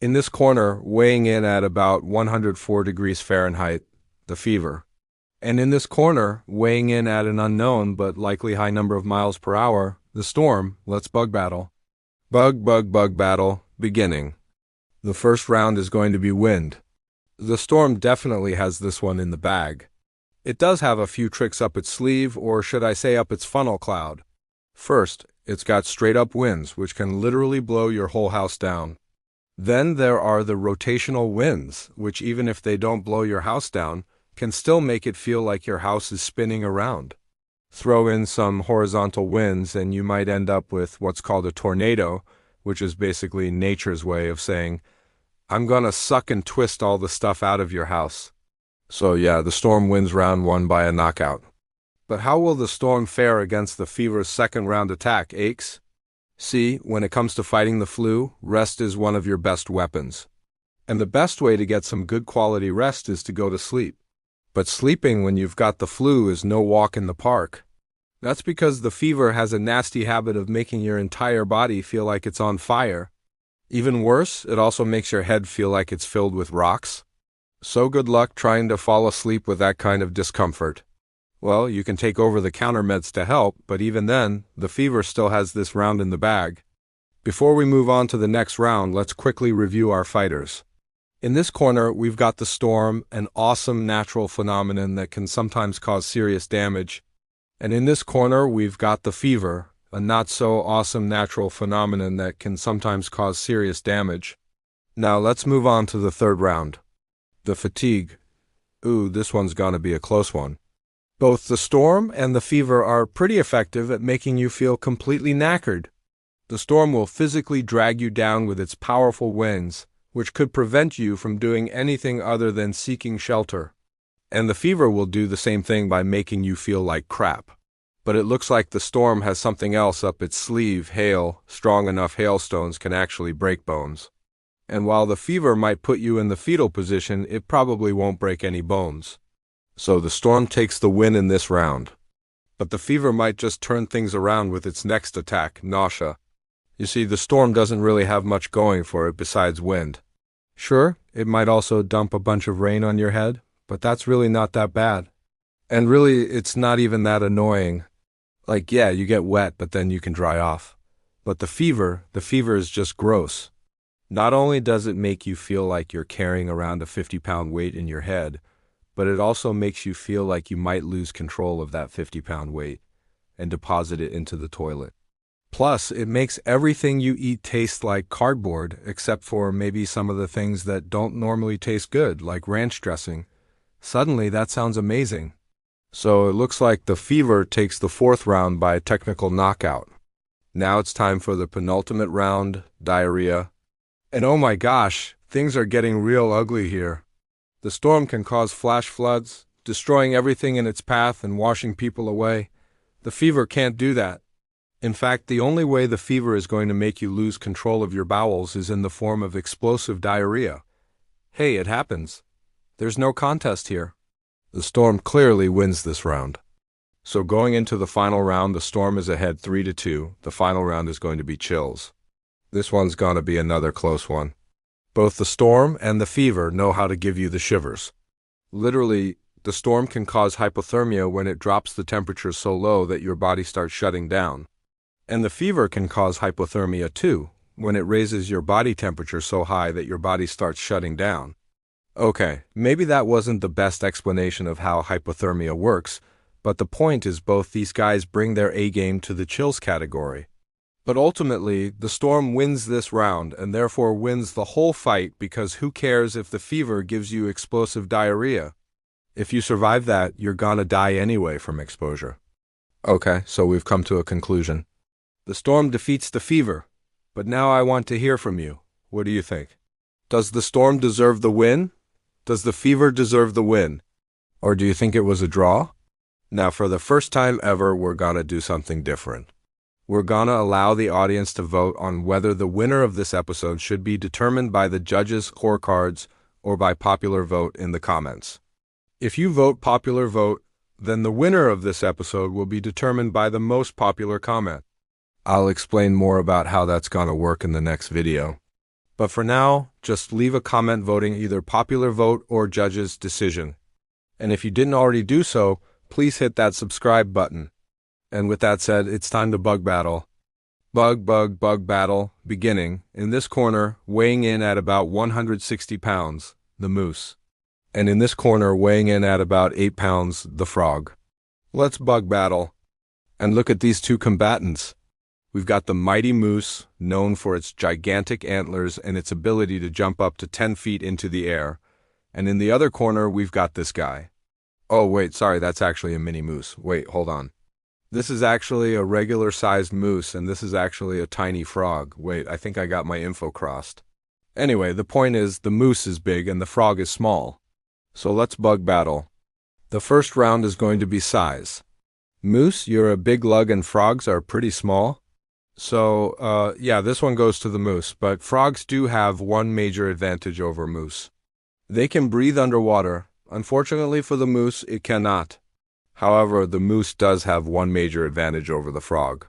In this corner, weighing in at about 104 degrees Fahrenheit, the fever. And in this corner, weighing in at an unknown but likely high number of miles per hour, the storm. Let's bug battle. Bug battle, beginning. The first round is going to be wind. The storm definitely has this one in the bag. It does have a few tricks up its sleeve, or should I say up its funnel cloud. First, it's got straight-up winds, which can literally blow your whole house down. Then there are the rotational winds, which even if they don't blow your house down, can still make it feel like your house is spinning around. Throw in some horizontal winds and you might end up with what's called a tornado, which is basically nature's way of saying, I'm gonna suck and twist all the stuff out of your house. So yeah, the storm wins round one by a knockout. But how will the storm fare against the fever's second round attack, Aches? See, when it comes to fighting the flu, rest is one of your best weapons. And the best way to get some good quality rest is to go to sleep. But sleeping when you've got the flu is no walk in the park. That's because the fever has a nasty habit of making your entire body feel like it's on fire. Even worse, it also makes your head feel like it's filled with rocks. So good luck trying to fall asleep with that kind of discomfort. Well, you can take over the countermeds to help, but even then, the fever still has this round in the bag. Before we move on to the next round, let's quickly review our fighters. In this corner, we've got the storm, an awesome natural phenomenon that can sometimes cause serious damage. And in this corner, we've got the fever, a not-so-awesome natural phenomenon that can sometimes cause serious damage. Now let's move on to the third round. The fatigue. Ooh, this one's gonna be a close one. Both the storm and the fever are pretty effective at making you feel completely knackered. The storm will physically drag you down with its powerful winds, which could prevent you from doing anything other than seeking shelter. And the fever will do the same thing by making you feel like crap. But it looks like the storm has something else up its sleeve. Hail, strong enough hailstones can actually break bones. And while the fever might put you in the fetal position, it probably won't break any bones. So the storm takes the win in this round. But the fever might just turn things around with its next attack, nausea. You see, the storm doesn't really have much going for it besides wind. Sure, it might also dump a bunch of rain on your head, but that's really not that bad. And really, it's not even that annoying. Like, yeah, you get wet, but then you can dry off. But the fever is just gross. Not only does it make you feel like you're carrying around a 50-pound weight in your head, but it also makes you feel like you might lose control of that 50-pound weight and deposit it into the toilet. Plus, it makes everything you eat taste like cardboard, except for maybe some of the things that don't normally taste good, like ranch dressing. Suddenly, that sounds amazing. So it looks like the fever takes the fourth round by a technical knockout. Now it's time for the penultimate round, diarrhea. And oh my gosh, things are getting real ugly here. The storm can cause flash floods, destroying everything in its path and washing people away. The fever can't do that. In fact, the only way the fever is going to make you lose control of your bowels is in the form of explosive diarrhea. Hey, it happens. There's no contest here. The storm clearly wins this round. So going into the final round, the storm is ahead 3-2. The final round is going to be chills. This one's gonna be another close one. Both the storm and the fever know how to give you the shivers. Literally, the storm can cause hypothermia when it drops the temperature so low that your body starts shutting down. And the fever can cause hypothermia too, when it raises your body temperature so high that your body starts shutting down. Okay, maybe that wasn't the best explanation of how hypothermia works, but the point is both these guys bring their A-game to the chills category. But ultimately, the storm wins this round and therefore wins the whole fight because who cares if the fever gives you explosive diarrhea? If you survive that, you're gonna die anyway from exposure. Okay, so we've come to a conclusion. The storm defeats the fever, but now I want to hear from you. What do you think? Does the storm deserve the win? Does the fever deserve the win? Or do you think it was a draw? Now, for the first time ever, we're gonna do something different. We're gonna allow the audience to vote on whether the winner of this episode should be determined by the judges' scorecards or by popular vote in the comments. If you vote popular vote, then the winner of this episode will be determined by the most popular comment. I'll explain more about how that's gonna work in the next video. But for now, just leave a comment voting either popular vote or judge's decision. And if you didn't already do so, please hit that subscribe button. And with that said, it's time to bug battle. Bug battle, beginning. In this corner, weighing in at about 160 pounds, the moose. And in this corner, weighing in at about 8 pounds, the frog. Let's bug battle. And look at these two combatants. We've got the mighty moose, known for its gigantic antlers and its ability to jump up to 10 feet into the air. And in the other corner, we've got this guy. Oh, wait, sorry, that's actually a mini moose. Wait, hold on. This is actually a regular-sized moose, and this is actually a tiny frog. Wait, I think I got my info crossed. Anyway, the point is, the moose is big and the frog is small. So let's bug battle. The first round is going to be size. Moose, you're a big lug and frogs are pretty small. So, yeah, this one goes to the moose, but frogs do have one major advantage over moose. They can breathe underwater. Unfortunately for the moose, it cannot. However, the moose does have one major advantage over the frog.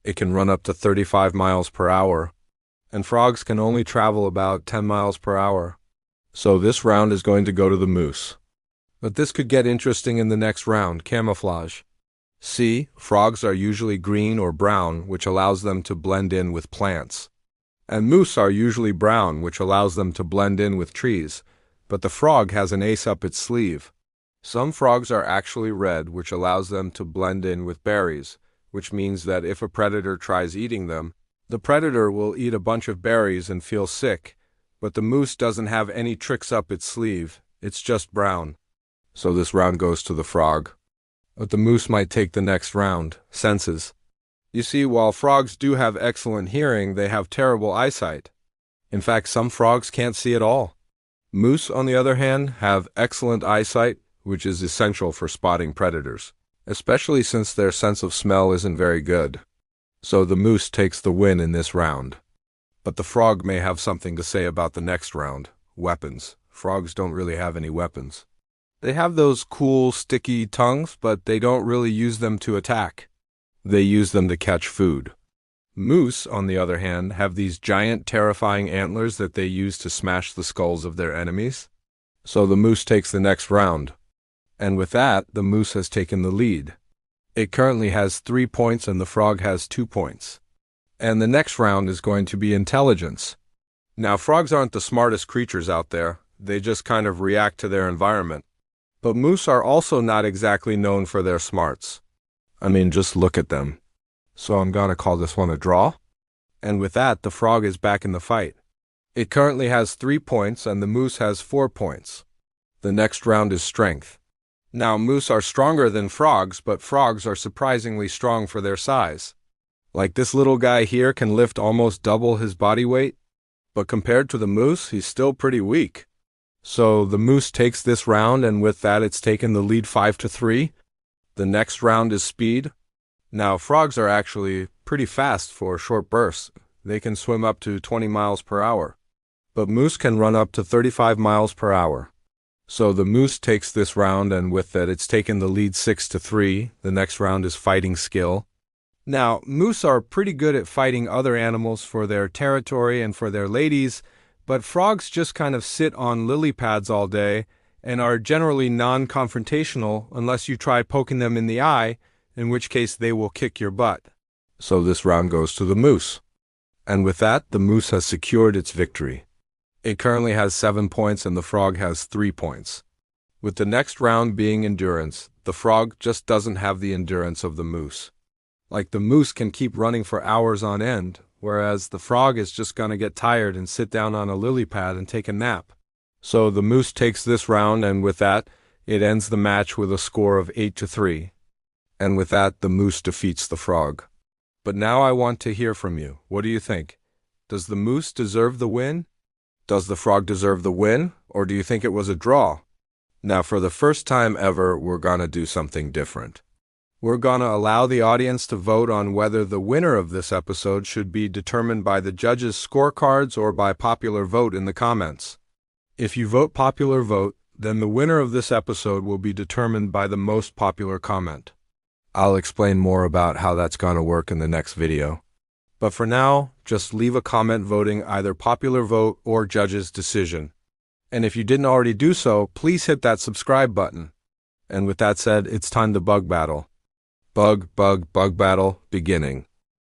It can run up to 35 miles per hour, and frogs can only travel about 10 miles per hour. So this round is going to go to the moose. But this could get interesting in the next round, camouflage. See, frogs are usually green or brown, which allows them to blend in with plants. And moose are usually brown, which allows them to blend in with trees. But the frog has an ace up its sleeve. Some frogs are actually red, which allows them to blend in with berries, which means that if a predator tries eating them, the predator will eat a bunch of berries and feel sick. But the moose doesn't have any tricks up its sleeve. It's just brown. So this round goes to the frog. But the moose might take the next round, senses. You see, while frogs do have excellent hearing, they have terrible eyesight. In fact, some frogs can't see at all. Moose, on the other hand, have excellent eyesight, which is essential for spotting predators, especially since their sense of smell isn't very good. So the moose takes the win in this round. But the frog may have something to say about the next round, weapons. Frogs don't really have any weapons. They have those cool, sticky tongues, but they don't really use them to attack. They use them to catch food. Moose, on the other hand, have these giant, terrifying antlers that they use to smash the skulls of their enemies. So the moose takes the next round. And with that, the moose has taken the lead. It currently has 3 points and the frog has 2 points. And the next round is going to be intelligence. Now, frogs aren't the smartest creatures out there. They just kind of react to their environment. But moose are also not exactly known for their smarts. I mean, just look at them. So I'm going to call this one a draw. And with that, the frog is back in the fight. It currently has 3 points and the moose has 4 points. The next round is strength. Now, moose are stronger than frogs, but frogs are surprisingly strong for their size. Like this little guy here can lift almost double his body weight. But compared to the moose, he's still pretty weak. So the moose takes this round, and with that it's taken the lead 5-3. The next round is speed. Now, frogs are actually pretty fast for short bursts. They can swim up to 20 miles per hour. But moose can run up to 35 miles per hour. So the moose takes this round, and with that it's taken the lead 6-3. The next round is fighting skill. Now, moose are pretty good at fighting other animals for their territory and for their ladies, but frogs just kind of sit on lily pads all day and are generally non-confrontational unless you try poking them in the eye, in which case they will kick your butt. So this round goes to the moose. And with that, the moose has secured its victory. It currently has 7 points and the frog has 3 points. With the next round being endurance, the frog just doesn't have the endurance of the moose. Like the moose can keep running for hours on end, whereas the frog is just going to get tired and sit down on a lily pad and take a nap. So the moose takes this round, and with that, it ends the match with a score of 8-3. And with that, the moose defeats the frog. But now I want to hear from you. What do you think? Does the moose deserve the win? Does the frog deserve the win? Or do you think it was a draw? Now, for the first time ever, we're going to do something different. We're going to allow the audience to vote on whether the winner of this episode should be determined by the judges' scorecards or by popular vote in the comments. If you vote popular vote, then the winner of this episode will be determined by the most popular comment. I'll explain more about how that's going to work in the next video. But for now, just leave a comment voting either popular vote or judge's decision. And if you didn't already do so, please hit that subscribe button. And with that said, it's time to bug battle. Bug battle beginning.